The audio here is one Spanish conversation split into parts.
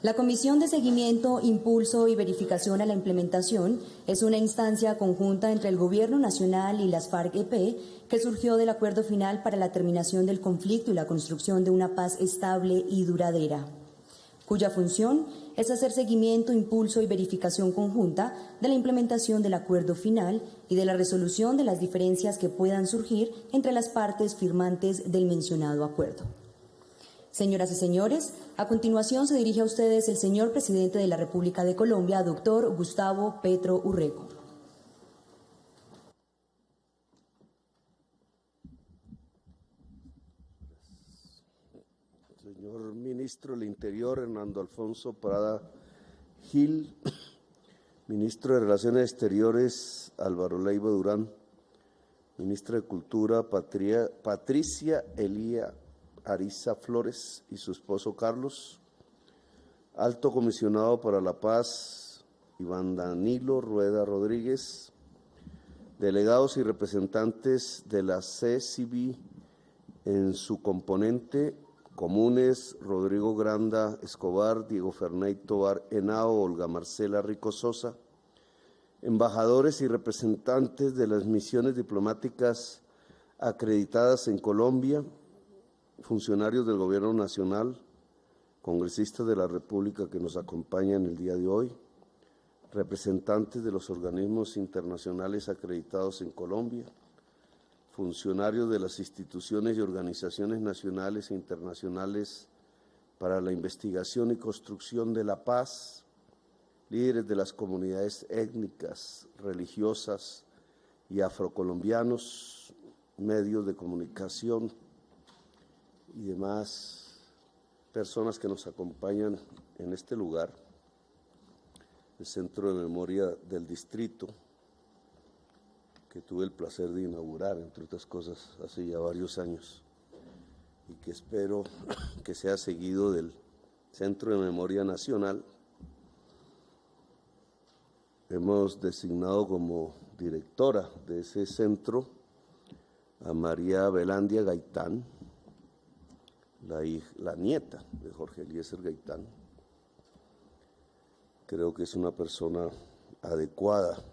La Comisión de Seguimiento, Impulso y Verificación a la Implementación es una instancia conjunta entre el Gobierno Nacional y las FARC-EP que surgió del acuerdo final para la terminación del conflicto y la construcción de una paz estable y duradera, cuya función es hacer seguimiento, impulso y verificación conjunta de la implementación del acuerdo final y de la resolución de las diferencias que puedan surgir entre las partes firmantes del mencionado acuerdo. Señoras y señores, a continuación se dirige a ustedes el señor presidente de la República de Colombia, doctor Gustavo Petro Urrego. Señor Ministro del Interior, Hernando Alfonso Prada Gil, Ministro de Relaciones Exteriores, Álvaro Leiva Durán, Ministra de Cultura, Patricia Elía Ariza Flores y su esposo Carlos, Alto Comisionado para la Paz, Iván Danilo Rueda Rodríguez, delegados y representantes de la CCB en su componente, comunes, Rodrigo Granda Escobar, Diego Ferney Tobar Henao, Olga Marcela Rico Sosa, embajadores y representantes de las misiones diplomáticas acreditadas en Colombia, funcionarios del Gobierno Nacional, congresistas de la República que nos acompañan el día de hoy, representantes de los organismos internacionales acreditados en Colombia, funcionarios de las instituciones y organizaciones nacionales e internacionales para la investigación y construcción de la paz, líderes de las comunidades étnicas, religiosas y afrocolombianos, medios de comunicación y demás personas que nos acompañan en este lugar, el Centro de Memoria del Distrito, que tuve el placer de inaugurar, entre otras cosas, hace ya varios años, y que espero que sea seguido del Centro de Memoria Nacional. Hemos designado como directora de ese centro a María Belandia Gaitán, la nieta de Jorge Eliezer Gaitán. Creo que es una persona adecuada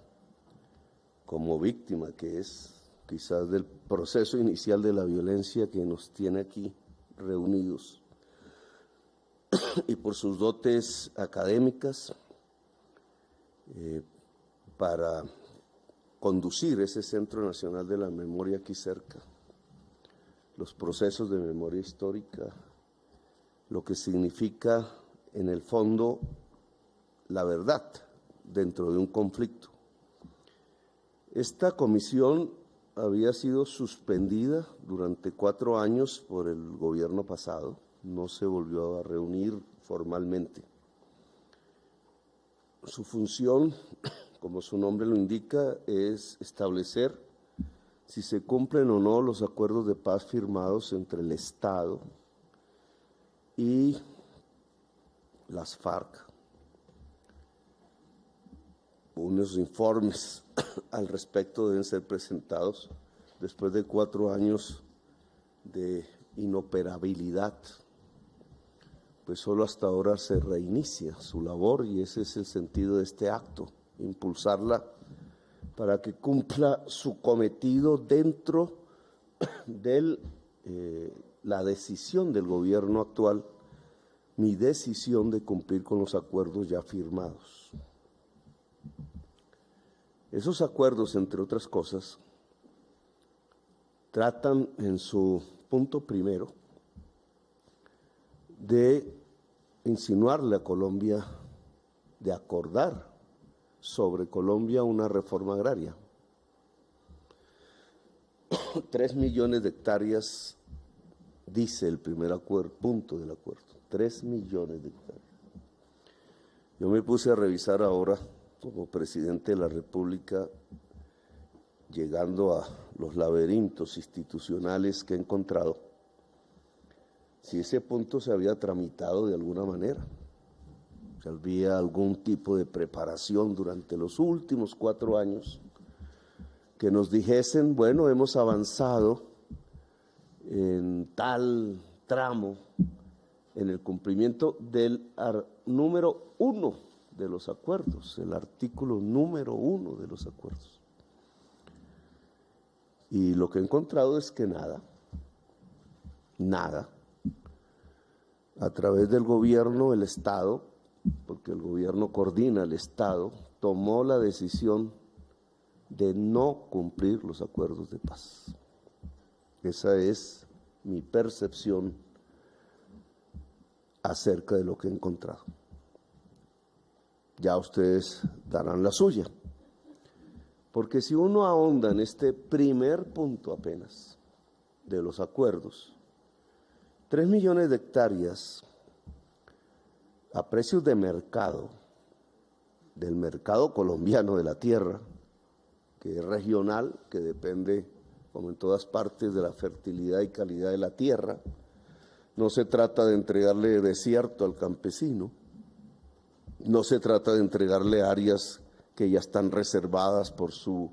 como víctima que es quizás del proceso inicial de la violencia que nos tiene aquí reunidos y por sus dotes académicas para conducir ese Centro Nacional de la Memoria aquí cerca, los procesos de memoria histórica, lo que significa en el fondo la verdad dentro de un conflicto. Esta comisión había sido suspendida durante 4 años por el gobierno pasado, no se volvió a reunir formalmente. Su función, como su nombre lo indica, es establecer si se cumplen o no los acuerdos de paz firmados entre el Estado y las FARC. Unos informes al respecto deben ser presentados después de 4 años de inoperabilidad, pues solo hasta ahora se reinicia su labor y ese es el sentido de este acto, impulsarla para que cumpla su cometido dentro de la decisión del gobierno actual, mi decisión de cumplir con los acuerdos ya firmados. Esos acuerdos, entre otras cosas, tratan en su punto primero de insinuarle a Colombia, de acordar sobre Colombia una reforma agraria. 3 millones de hectáreas, dice el primer punto del acuerdo, 3 millones de hectáreas. Yo me puse a revisar ahora, como presidente de la República, llegando a los laberintos institucionales que he encontrado, si ese punto se había tramitado de alguna manera, si había algún tipo de preparación durante los últimos 4 años, que nos dijesen, bueno, hemos avanzado en tal tramo en el cumplimiento del número 1 de los acuerdos, el artículo número 1 de los acuerdos. Y lo que he encontrado es que nada, a través del gobierno, el Estado, porque el gobierno coordina el Estado, tomó la decisión de no cumplir los acuerdos de paz. Esa es mi percepción acerca de lo que he encontrado. Ya ustedes darán la suya. Porque si uno ahonda en este primer punto apenas de los acuerdos, 3 millones de hectáreas a precios de mercado, del mercado colombiano de la tierra, que es regional, que depende, como en todas partes, de la fertilidad y calidad de la tierra. No se trata de entregarle desierto al campesino, no se trata de entregarle áreas que ya están reservadas por su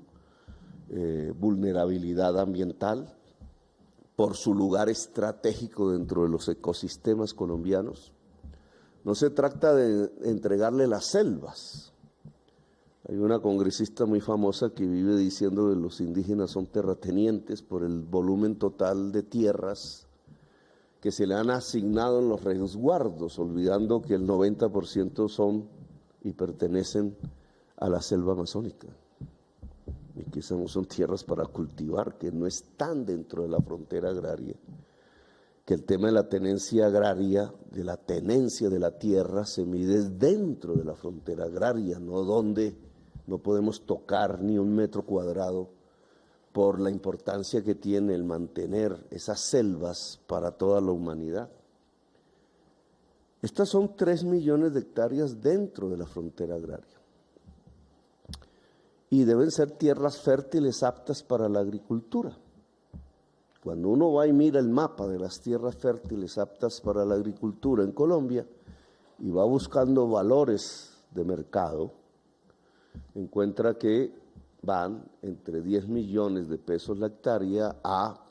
vulnerabilidad ambiental, por su lugar estratégico dentro de los ecosistemas colombianos. No se trata de entregarle las selvas. Hay una congresista muy famosa que vive diciendo que los indígenas son terratenientes por el volumen total de tierras que se le han asignado en los resguardos, olvidando que el 90% son y pertenecen a la selva amazónica. Y que son tierras para cultivar, que no están dentro de la frontera agraria. Que el tema de la tenencia agraria, de la tenencia de la tierra, se mide dentro de la frontera agraria, no donde no podemos tocar ni un metro cuadrado por la importancia que tiene el mantener esas selvas para toda la humanidad. Estas son 3 millones de hectáreas dentro de la frontera agraria. Y deben ser tierras fértiles aptas para la agricultura. Cuando uno va y mira el mapa de las tierras fértiles aptas para la agricultura en Colombia y va buscando valores de mercado, encuentra que van entre 10 millones de pesos la hectárea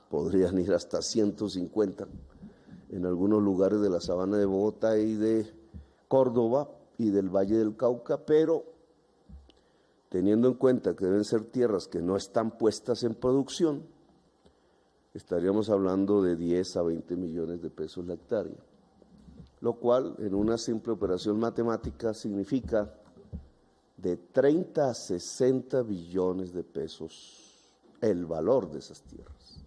podrían ir hasta 150 en algunos lugares de la sabana de Bogotá y de Córdoba y del Valle del Cauca, pero teniendo en cuenta que deben ser tierras que no están puestas en producción, estaríamos hablando de 10 a 20 millones de pesos la hectárea, lo cual en una simple operación matemática significa de 30 a 60 billones de pesos el valor de esas tierras.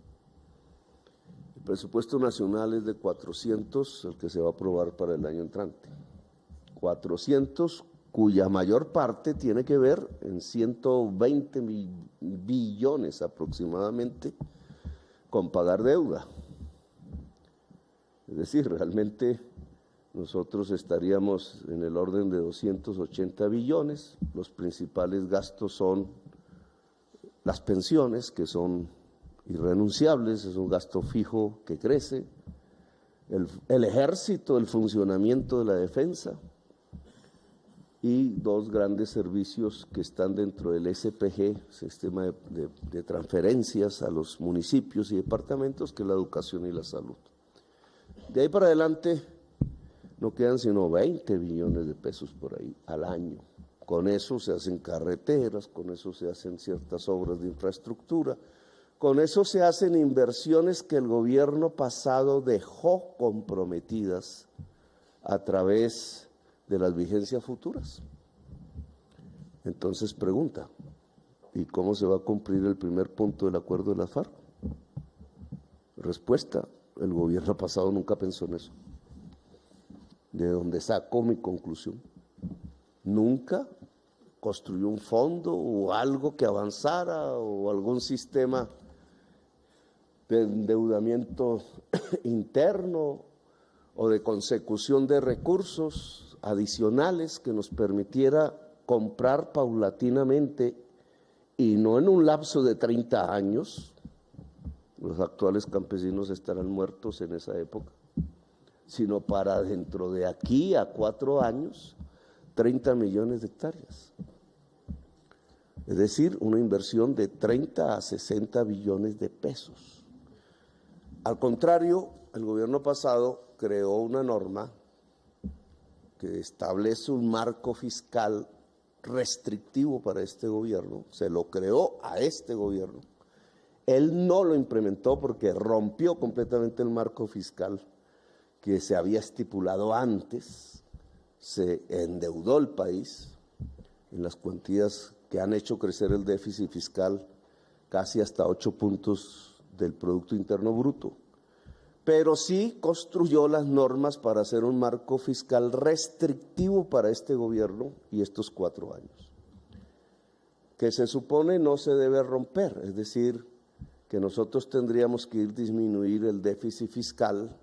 El presupuesto nacional es de 400, el que se va a aprobar para el año entrante. 400, cuya mayor parte tiene que ver en 120 billones aproximadamente con pagar deuda. Es decir, realmente nosotros estaríamos en el orden de 280 billones. Los principales gastos son las pensiones, que son irrenunciables, es un gasto fijo que crece, el ejército, el funcionamiento de la defensa y 2 grandes servicios que están dentro del SPG, sistema de transferencias a los municipios y departamentos, que es la educación y la salud. De ahí para adelante no quedan sino 20 billones de pesos por ahí al año. Con eso se hacen carreteras, con eso se hacen ciertas obras de infraestructura, con eso se hacen inversiones que el gobierno pasado dejó comprometidas a través de las vigencias futuras. Entonces pregunta, ¿y cómo se va a cumplir el primer punto del acuerdo de la FARC? Respuesta, el gobierno pasado nunca pensó en eso. De donde saco mi conclusión. Nunca construyó un fondo o algo que avanzara o algún sistema de endeudamiento interno o de consecución de recursos adicionales que nos permitiera comprar paulatinamente y no en un lapso de 30 años. Los actuales campesinos estarán muertos en esa época, sino para dentro de aquí a 4 años, 30 millones de hectáreas. Es decir, una inversión de 30 a 60 billones de pesos. Al contrario, el gobierno pasado creó una norma que establece un marco fiscal restrictivo para este gobierno, se lo creó a este gobierno. Él no lo implementó porque rompió completamente el marco fiscal que se había estipulado antes, se endeudó el país en las cuantías que han hecho crecer el déficit fiscal casi hasta 8 puntos del Producto Interno Bruto. Pero sí construyó las normas para hacer un marco fiscal restrictivo para este gobierno y estos 4 años, que se supone no se debe romper, es decir, que nosotros tendríamos que disminuir el déficit fiscal.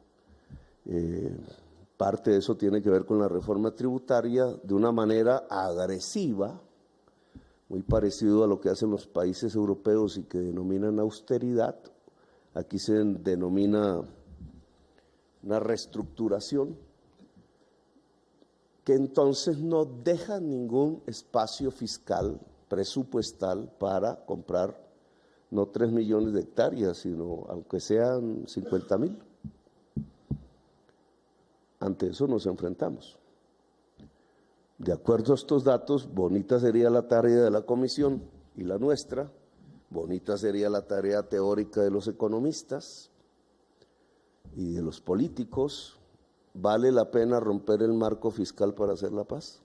Parte de eso tiene que ver con la reforma tributaria de una manera agresiva, muy parecido a lo que hacen los países europeos y que denominan austeridad. Aquí se denomina una reestructuración que entonces no deja ningún espacio fiscal, presupuestal, para comprar no 3 millones de hectáreas, sino aunque sean 50,000. Ante eso nos enfrentamos. De acuerdo a estos datos, bonita sería la tarea de la comisión y la nuestra, bonita sería la tarea teórica de los economistas y de los políticos. ¿Vale la pena romper el marco fiscal para hacer la paz?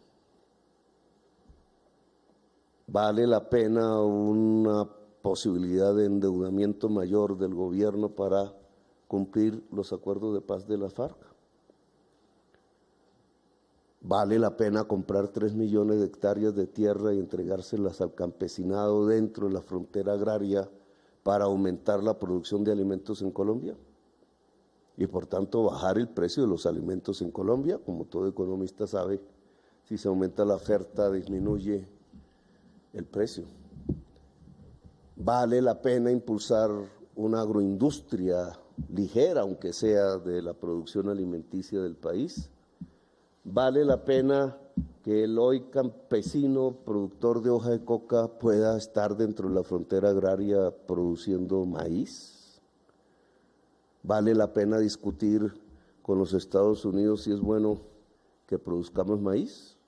¿Vale la pena una posibilidad de endeudamiento mayor del gobierno para cumplir los acuerdos de paz de la FARC? ¿Vale la pena comprar 3 millones de hectáreas de tierra y entregárselas al campesinado dentro de la frontera agraria para aumentar la producción de alimentos en Colombia? Y por tanto bajar el precio de los alimentos en Colombia. Como todo economista sabe, si se aumenta la oferta disminuye el precio. ¿Vale la pena impulsar una agroindustria ligera, aunque sea de la producción alimenticia del país? ¿Vale la pena que el hoy campesino productor de hoja de coca pueda estar dentro de la frontera agraria produciendo maíz? ¿Vale la pena discutir con los Estados Unidos si es bueno que produzcamos maíz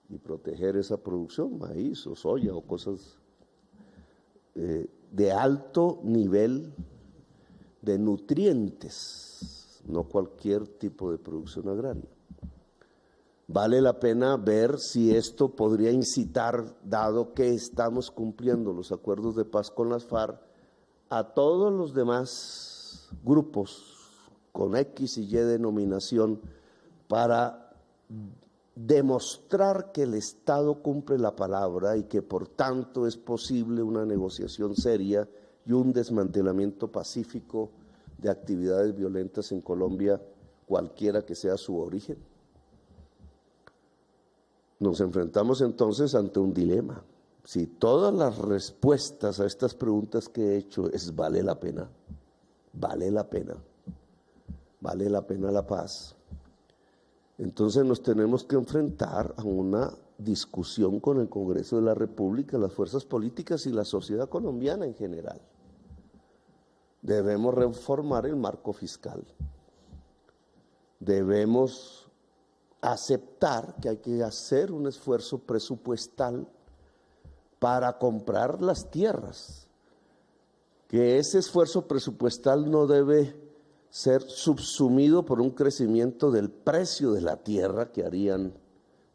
y proteger esa producción, maíz o soya o cosas de alto nivel de nutrientes, no cualquier tipo de producción agraria? Vale la pena ver si esto podría incitar, dado que estamos cumpliendo los acuerdos de paz con las FARC, a todos los demás grupos con X y Y denominación para demostrar que el Estado cumple la palabra y que por tanto es posible una negociación seria y un desmantelamiento pacífico de actividades violentas en Colombia, cualquiera que sea su origen. Nos enfrentamos entonces ante un dilema. Si todas las respuestas a estas preguntas que he hecho es ¿vale la pena? ¿Vale la pena? ¿Vale la pena la paz? Entonces nos tenemos que enfrentar a una discusión con el Congreso de la República, las fuerzas políticas y la sociedad colombiana en general. Debemos reformar el marco fiscal. Debemos aceptar que hay que hacer un esfuerzo presupuestal para comprar las tierras, que ese esfuerzo presupuestal no debe ser subsumido por un crecimiento del precio de la tierra que harían,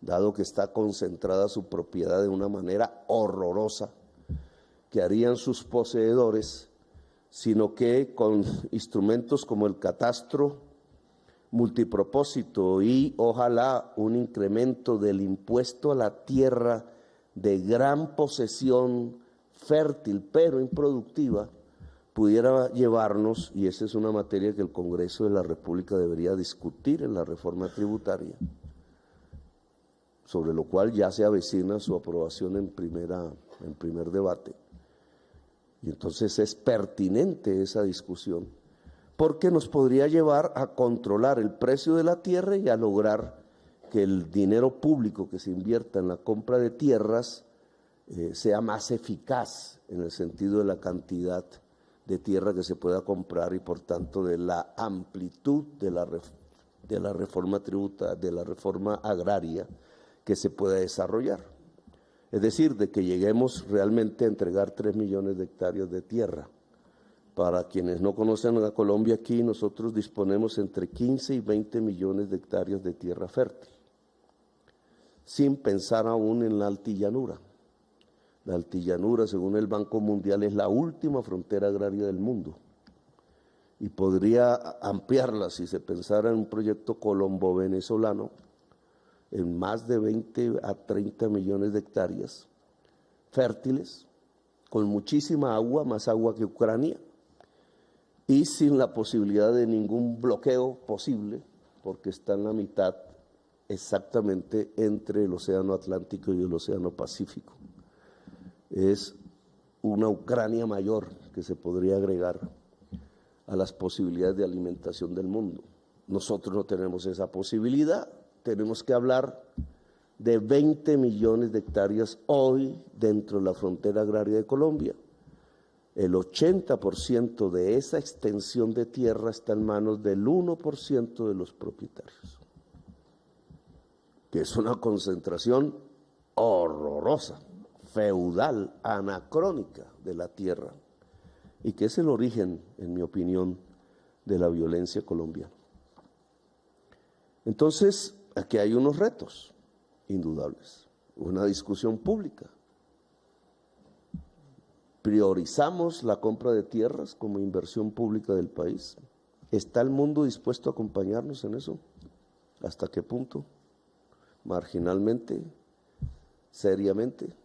dado que está concentrada su propiedad de una manera horrorosa, que harían sus poseedores, sino que con instrumentos como el catastro multipropósito y ojalá un incremento del impuesto a la tierra de gran posesión fértil pero improductiva, pudiera llevarnos, y esa es una materia que el Congreso de la República debería discutir en la reforma tributaria, sobre lo cual ya se avecina su aprobación en primer debate. Y entonces es pertinente esa discusión, porque nos podría llevar a controlar el precio de la tierra y a lograr que el dinero público que se invierta en la compra de tierras sea más eficaz en el sentido de la cantidad de tierra que se pueda comprar y por tanto de la amplitud de la reforma tributa, de la reforma agraria que se pueda desarrollar. Es decir, de que lleguemos realmente a entregar 3 millones de hectáreas de tierra. Para quienes no conocen a Colombia, aquí nosotros disponemos entre 15 y 20 millones de hectáreas de tierra fértil, sin pensar aún en la altillanura. La altillanura, según el Banco Mundial, es la última frontera agraria del mundo y podría ampliarla si se pensara en un proyecto colombo-venezolano en más de 20 a 30 millones de hectáreas fértiles, con muchísima agua, más agua que Ucrania, y sin la posibilidad de ningún bloqueo posible, porque está en la mitad exactamente entre el Océano Atlántico y el Océano Pacífico. Es una Ucrania mayor que se podría agregar a las posibilidades de alimentación del mundo. Nosotros no tenemos esa posibilidad, tenemos que hablar de 20 millones de hectáreas hoy dentro de la frontera agraria de Colombia. El 80% de esa extensión de tierra está en manos del 1% de los propietarios, que es una concentración horrorosa, feudal, anacrónica de la tierra, y que es el origen, en mi opinión, de la violencia colombiana. Entonces, aquí hay unos retos indudables, una discusión pública. ¿Priorizamos la compra de tierras como inversión pública del país? ¿Está el mundo dispuesto a acompañarnos en eso? ¿Hasta qué punto? ¿Marginalmente? ¿Seriamente?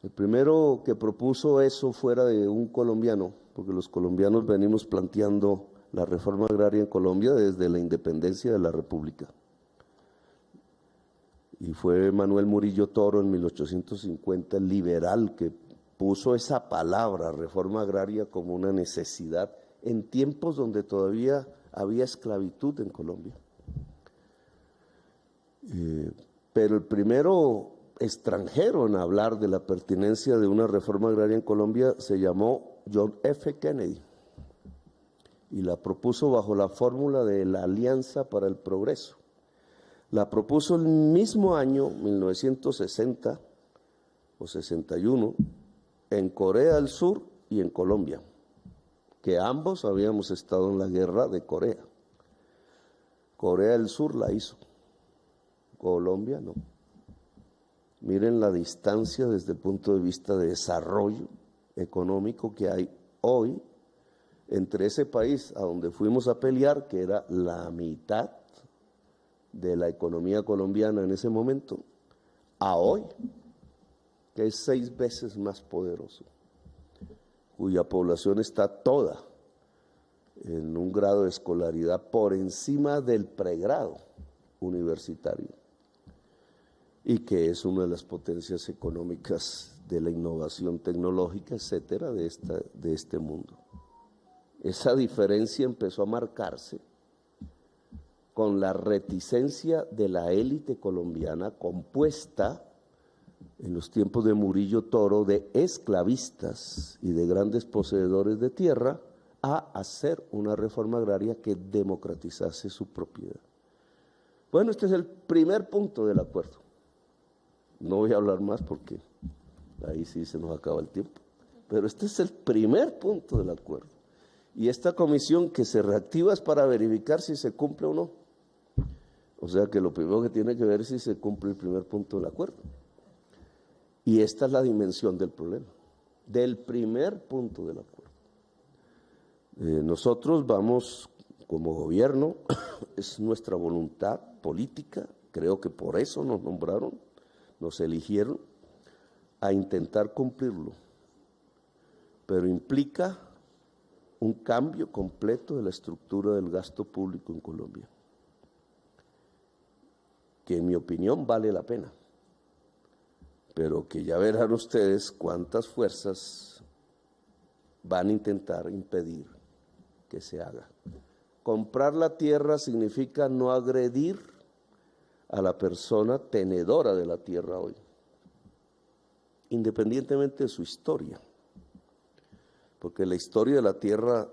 El primero que propuso eso fuera de un colombiano, porque los colombianos venimos planteando la reforma agraria en Colombia desde la independencia de la República. Y fue Manuel Murillo Toro en 1850, el liberal, que puso esa palabra, reforma agraria, como una necesidad en tiempos donde todavía había esclavitud en Colombia. Pero el primero extranjero en hablar de la pertinencia de una reforma agraria en Colombia se llamó John F. Kennedy y la propuso bajo la fórmula de la Alianza para el Progreso. La propuso el mismo año, 1960 o 61, en Corea del Sur y en Colombia, que ambos habíamos estado en la guerra de Corea. Corea del Sur la hizo, Colombia no. Miren la distancia desde el punto de vista de desarrollo económico que hay hoy entre ese país a donde fuimos a pelear, que era la mitad de la economía colombiana en ese momento, a hoy, que es 6 veces más poderoso, cuya población está toda en un grado de escolaridad por encima del pregrado universitario y que es una de las potencias económicas de la innovación tecnológica, etcétera, de este mundo. Esa diferencia empezó a marcarse con la reticencia de la élite colombiana compuesta en los tiempos de Murillo Toro de esclavistas y de grandes poseedores de tierra a hacer una reforma agraria que democratizase su propiedad. Bueno, este es el primer punto del acuerdo. No voy a hablar más porque ahí sí se nos acaba el tiempo, pero este es el primer punto del acuerdo. Y esta comisión que se reactiva es para verificar si se cumple o no. O sea que lo primero que tiene que ver es si se cumple el primer punto del acuerdo. Y esta es la dimensión del problema, del primer punto del acuerdo. Nosotros vamos como gobierno, es nuestra voluntad política, creo que por eso nos nombraron, nos eligieron, a intentar cumplirlo, pero implica un cambio completo de la estructura del gasto público en Colombia, que en mi opinión vale la pena, pero que ya verán ustedes cuántas fuerzas van a intentar impedir que se haga. Comprar la tierra significa no agredir a la persona tenedora de la tierra hoy, independientemente de su historia. porque la historia de la tierra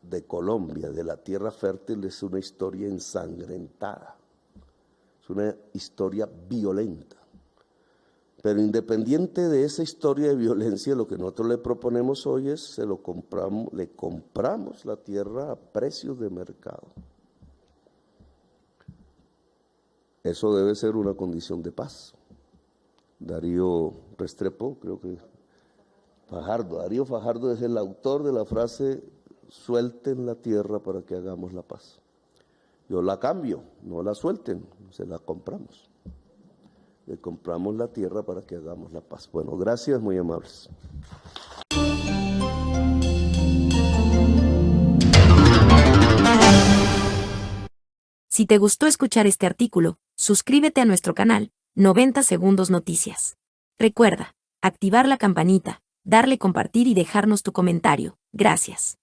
de Colombia, de la tierra fértil, es una historia ensangrentada, es una historia violenta. Pero independiente de esa historia de violencia, lo que nosotros le proponemos hoy es, le compramos la tierra a precios de mercado. Eso debe ser una condición de paz. Darío Restrepo, creo que Darío Fajardo es el autor de la frase, suelten la tierra para que hagamos la paz. Yo la cambio, no la suelten, se la compramos. Le compramos la tierra para que hagamos la paz. Bueno, gracias, muy amables. Si te gustó escuchar este artículo, suscríbete a nuestro canal, 90 Segundos Noticias. Recuerda, activar la campanita, darle compartir y dejarnos tu comentario. Gracias.